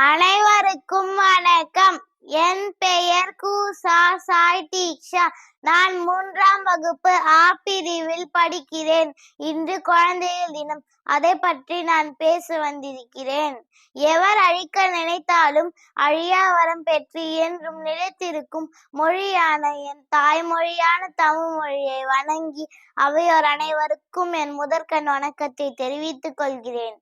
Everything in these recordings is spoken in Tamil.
அனைவருக்கும் வணக்கம். என் பெயர் சாய் தீக்ஷா. நான் 3ஆம் வகுப்பு ஆ பிரிவில் படிக்கிறேன். இன்று குழந்தைகள் தினம். அதை பற்றி நான் பேச வந்திருக்கிறேன். எவர் அழிக்க நினைத்தாலும் அழியா வரம் பெற்று என்றும் நிலைத்திருக்கும் மொழியான என் தாய்மொழியான தமிழ் மொழியை வணங்கி அவையோர் அனைவருக்கும் என் முதற்கண் வணக்கத்தை தெரிவித்துக் கொள்கிறேன்.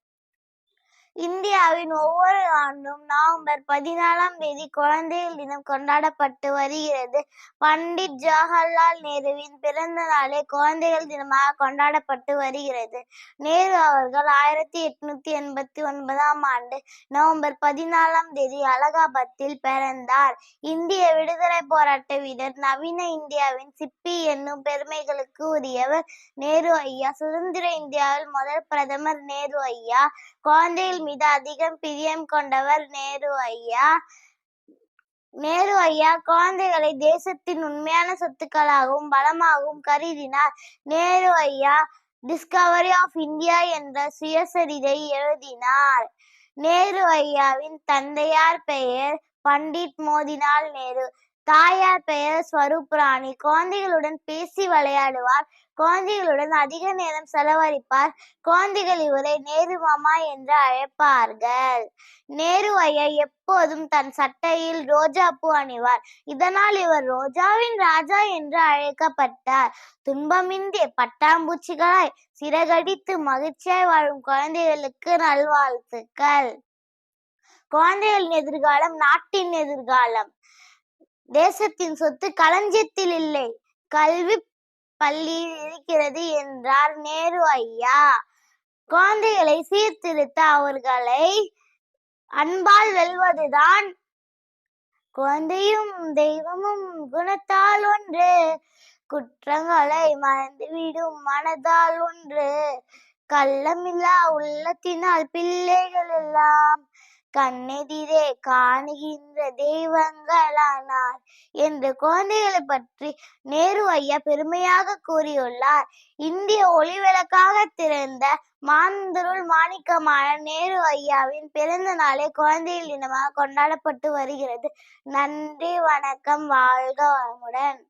இந்தியாவின் ஒவ்வொரு ஆண்டும் நவம்பர் 14ஆம் தேதி குழந்தைகள் தினம் கொண்டாடப்பட்டு வருகிறது. பண்டிட் ஜவஹர்லால் நேருவின் பிறந்த நாளே குழந்தைகள் தினமாக கொண்டாடப்பட்டு வருகிறது. நேரு அவர்கள் 1889ஆம் ஆண்டு நவம்பர் 14ஆம் தேதி அலகாபாத்தில் பிறந்தார். இந்திய விடுதலை போராட்ட வீரர், நவீன இந்தியாவின் சிற்பி என்னும் பெருமைகளுக்கு உரியவர் நேரு ஐயா. சுதந்திர இந்தியாவில் முதல் பிரதமர் நேரு ஐயா. குழந்தைகள் மீது அதிகம் பிரியம் கொண்டவர் நேரு ஐயா. நேரு ஐயா குழந்தைகளை தேசத்தின் உண்மையான சொத்துக்களாகவும் பலமாகவும் கருதினார். நேரு ஐயா டிஸ்கவரி ஆஃப் இந்தியா என்ற சுயசரிதை எழுதினார். நேரு ஐயாவின் தந்தையார் பெயர் பண்டிட் மோதிலால் நேரு. தாயார் பெயர் ஸ்வரூப் ராணி. குழந்தைகளுடன் பேசி விளையாடுவார். குழந்தைகளுடன் அதிக நேரம் செலவழிப்பார். குழந்தைகள் இவரை நேரு மாமா என்று அழைப்பார்கள். நேரு ஐயா எப்போதும் தன் சட்டையில் ரோஜா பூ அணிவார். இதனால் இவர் ரோஜாவின் ராஜா என்று அழைக்கப்பட்டார். துன்பமின்றி பட்டாம்பூச்சிகளாய் சிறகடித்து மகிழ்ச்சியாய் வாழும் குழந்தைகளுக்கு நல்வாழ்த்துக்கள். குழந்தைகளின் எதிர்காலம் நாட்டின் எதிர்காலம். தேசத்தின் சொத்து களஞ்சியத்தில் இல்லை, கல்வி பள்ளியில் இருக்கிறது என்றார் நேரு ஐயா. குழந்தைகளை சீர்திருத்த அவர்களை அன்பால் வெல்வதுதான். குழந்தையும் தெய்வமும் குணத்தால் ஒன்று, குற்றங்களை மறந்துவிடும் மனதால் ஒன்று, கள்ளமில்லா உள்ளத்தினால் பிள்ளைகள் எல்லாம் கண்ணெதிரே காணுகின்ற தெய்வங்களானார் என்று குழந்தைகளை பற்றி நேரு ஐயா பெருமையாக கூறியுள்ளார். இந்திய ஒளிவிளக்காக திறந்த மாந்தருள் மாணிக்கமான நேரு ஐயாவின் பிறந்த நாளே குழந்தைகள் தினமாக கொண்டாடப்பட்டு வருகிறது. நன்றி, வணக்கம், வாழ்க வளமுடன்.